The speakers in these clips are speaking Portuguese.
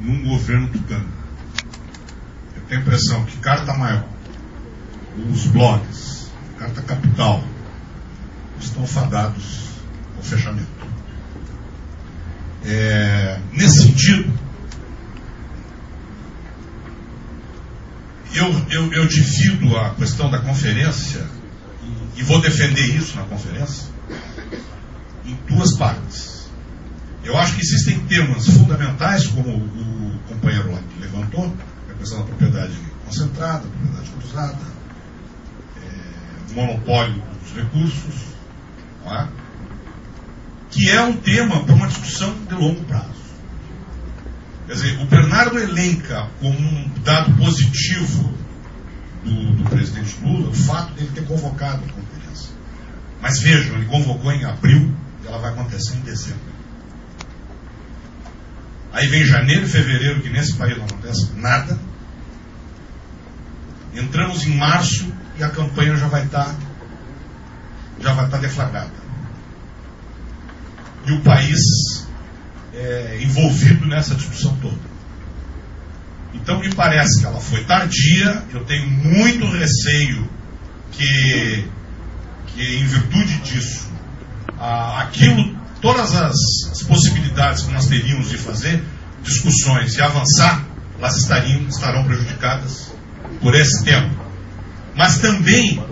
num governo tucano. Eu tenho a impressão que Carta Maior, os blogs, Carta Capital, estão fadados ao fechamento. Nesse sentido, eu divido a questão da conferência, e vou defender isso na conferência, em duas partes. Eu acho que existem temas fundamentais, como o companheiro lá que levantou, a questão da propriedade concentrada, propriedade cruzada, monopólio dos recursos, não é? Que é um tema para uma discussão de longo prazo. Quer dizer, o Bernardo elenca como um dado positivo do presidente Lula o fato de ele ter convocado a conferência. Mas vejam, ele convocou em abril e ela vai acontecer em dezembro. Aí vem janeiro e fevereiro, que nesse país não acontece nada. Entramos em março e a campanha já vai estar deflagrada. E o país envolvido nessa discussão toda. Então me parece que ela foi tardia. Eu tenho muito receio que em virtude disso, todas as possibilidades que nós teríamos de fazer discussões e avançar, elas estarão prejudicadas por esse tempo. Mas também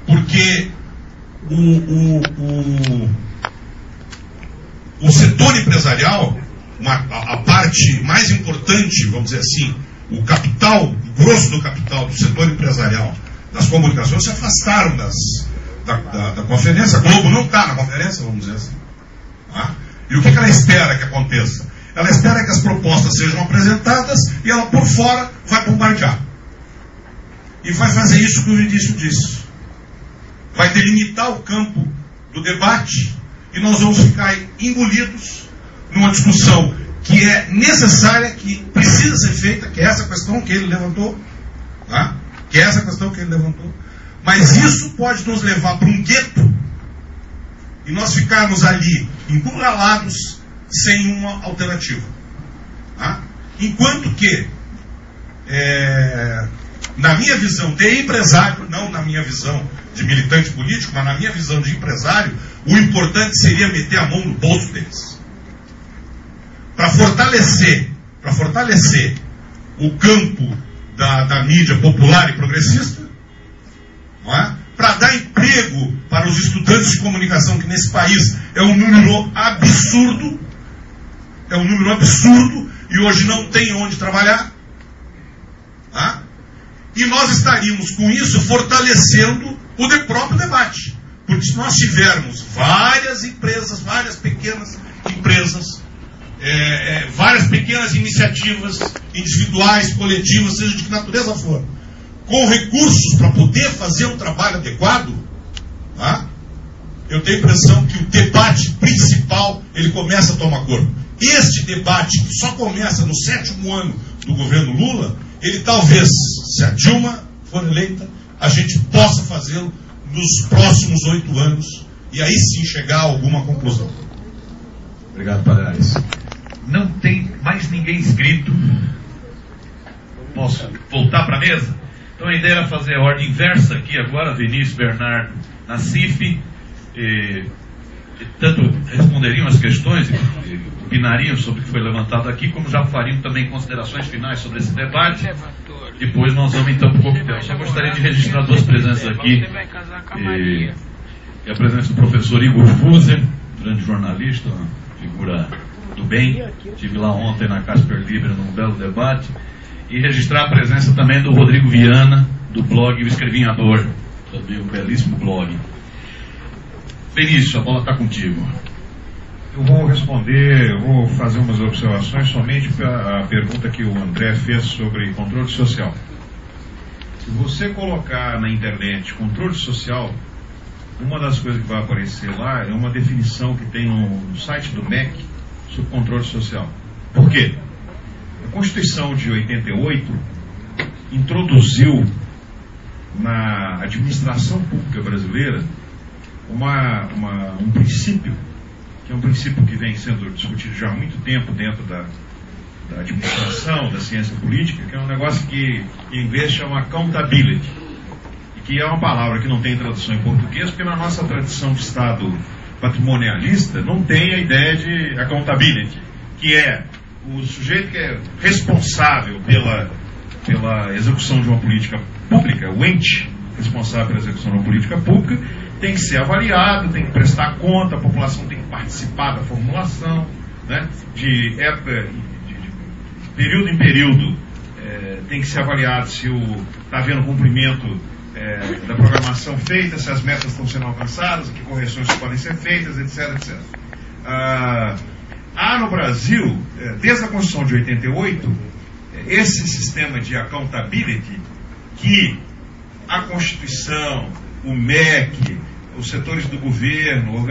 porque o setor empresarial, a parte mais importante, vamos dizer assim, o capital, o grosso do capital do setor empresarial das comunicações se afastaram da conferência. A Globo não está na conferência, vamos dizer assim. Tá? E o que ela espera que aconteça? Ela espera que as propostas sejam apresentadas e ela por fora vai bombardear. E vai fazer isso que o Vinícius disse. Vai delimitar o campo do debate e nós vamos ficar engolidos numa discussão que é necessária, que precisa ser feita, que é essa questão que ele levantou. Tá? Que é essa questão que ele levantou. Mas isso pode nos levar para um gueto e nós ficarmos ali encurralados sem uma alternativa. Tá? Enquanto que, na minha visão de empresário, não na minha visão de militante político, mas na minha visão de empresário, o importante seria meter a mão no bolso deles. Para fortalecer o campo da mídia popular e progressista, não é? Para dar emprego para os estudantes de comunicação, que nesse país é um número absurdo, e hoje não tem onde trabalhar. Tá? E nós estaríamos com isso fortalecendo o próprio debate. Porque se nós tivermos várias empresas, várias pequenas empresas, várias pequenas iniciativas individuais, coletivas, seja de que natureza for, com recursos para poder fazer um trabalho adequado, tá? Eu tenho a impressão que o debate principal ele começa a tomar corpo. Este debate, que só começa no 7º ano do governo Lula, ele talvez, se a Dilma for eleita, a gente possa fazê-lo nos próximos 8 anos e aí sim chegar a alguma conclusão. Obrigado, Padre Ares. Não tem mais ninguém inscrito. Posso voltar para a mesa? Então a ideia era fazer a ordem inversa aqui agora, Vinícius, Bernardo, Nassif, tanto responderiam as questões e opinariam sobre o que foi levantado aqui, como já fariam também considerações finais sobre esse debate. Depois nós vamos então para o coquetel. Só gostaria de registrar duas presenças aqui. E a presença do professor Igor Fuser, grande jornalista, uma figura do bem. Estive lá ontem na Casper Libre num belo debate. E registrar a presença também do Rodrigo Viana, do blog O Escrevinhador, também um belíssimo blog. Benício, a bola está contigo. Eu vou responder, eu vou fazer umas observações somente para a pergunta que o André fez sobre controle social. Se você colocar na internet controle social, uma das coisas que vai aparecer lá é uma definição que tem no site do MEC sobre controle social. Por quê? A Constituição de 88 introduziu na administração pública brasileira um princípio, que é um princípio que vem sendo discutido já há muito tempo dentro da administração, da ciência política, que é um negócio que em inglês chama accountability, que é uma palavra que não tem tradução em português, porque na nossa tradição de Estado patrimonialista não tem a ideia de accountability, que é o sujeito que é responsável pela execução de uma política pública, o ente responsável pela execução de uma política pública, tem que ser avaliado, tem que prestar conta, a população tem que participar da formulação, né? De período em período, tem que ser avaliado se está havendo cumprimento da programação feita, se as metas estão sendo alcançadas, que correções podem ser feitas, etc, etc. Há no Brasil, desde a Constituição de 88, esse sistema de accountability que a Constituição, o MEC, os setores do governo,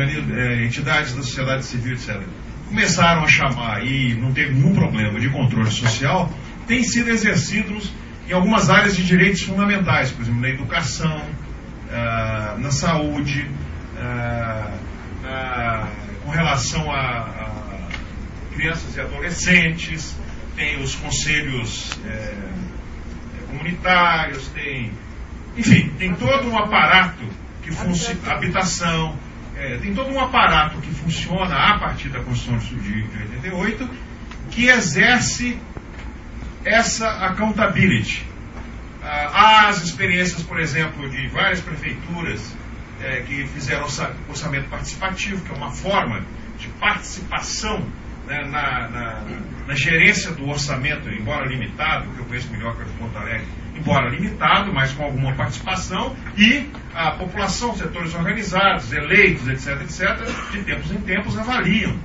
entidades da sociedade civil, etc., começaram a chamar, e não teve nenhum problema, de controle social, tem sido exercidos em algumas áreas de direitos fundamentais, por exemplo, na educação, na saúde, com relação a crianças e adolescentes, tem os conselhos comunitários, tem todo um aparato que funciona, habitação, tem todo um aparato que funciona a partir da Constituição de 88, que exerce essa accountability. Há as experiências, por exemplo, de várias prefeituras que fizeram orçamento participativo, que é uma forma de participação, né, na gerência do orçamento, embora limitado, que eu conheço melhor que é o de Porto Alegre, embora limitado, mas com alguma participação, e a população, setores organizados, eleitos, etc., etc., de tempos em tempos avaliam,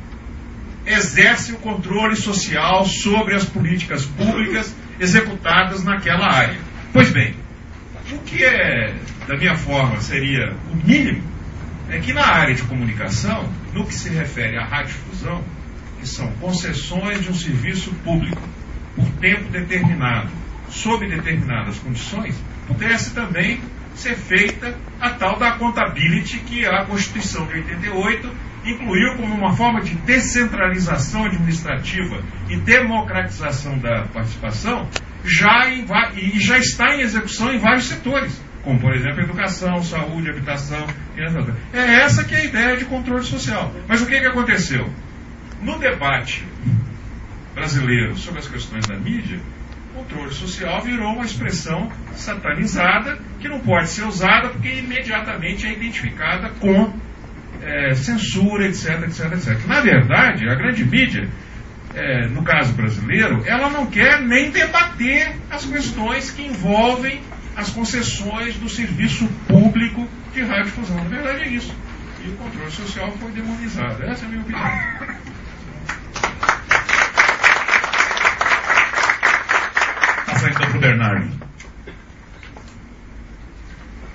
exerce o controle social sobre as políticas públicas executadas naquela área. Pois bem, o que da minha forma, seria o mínimo, é que na área de comunicação, no que se refere à radiodifusão, que são concessões de um serviço público por tempo determinado, sob determinadas condições, pudesse também ser feita a tal da accountability que a Constituição de 88 incluiu como uma forma de descentralização administrativa e democratização da participação, e já está em execução em vários setores, como, por exemplo, educação, saúde, habitação. É essa que é a ideia de controle social. Mas o que aconteceu? No debate brasileiro sobre as questões da mídia, controle social virou uma expressão satanizada que não pode ser usada porque imediatamente é identificada com censura, etc, etc, etc. Na verdade, a grande mídia, no caso brasileiro, ela não quer nem debater as questões que envolvem as concessões do serviço público de radiodifusão. Na verdade é isso. E o controle social foi demonizado. Essa é a minha opinião. Passa então para o Bernardo.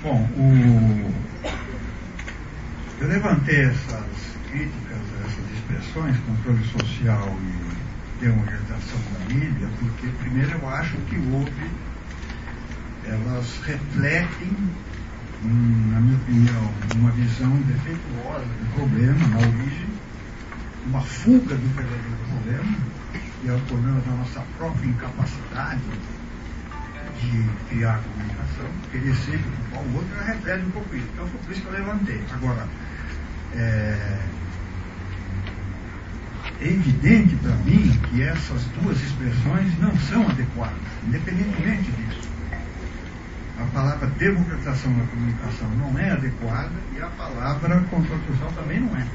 Bom, eu levantei essas críticas, essas expressões, controle social e democratização da mídia, porque, primeiro, eu acho que elas refletem, na minha opinião, uma visão defeituosa do problema, na origem, uma fuga do verdadeiro problema, e é o problema da nossa própria incapacidade de criar comunicação, querer ser igual o outro, ela reflete um pouco isso. Então foi por isso que eu levantei. Agora, é evidente para mim que essas duas expressões não são adequadas, independentemente disso. A palavra democratização da comunicação não é adequada e a palavra controle social também não é.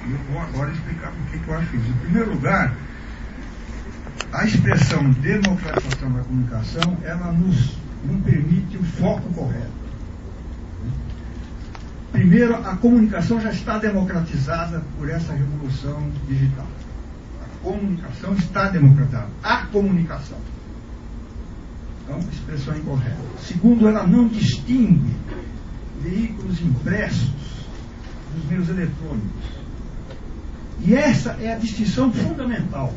E eu vou agora explicar por que eu acho isso. Em primeiro lugar, a expressão democratização da comunicação, ela não permite o foco correto. Primeiro, a comunicação já está democratizada por essa revolução digital. A comunicação está democratizada. A comunicação. Então, expressão incorreta. Segundo, ela não distingue veículos impressos dos meios eletrônicos. E essa é a distinção fundamental.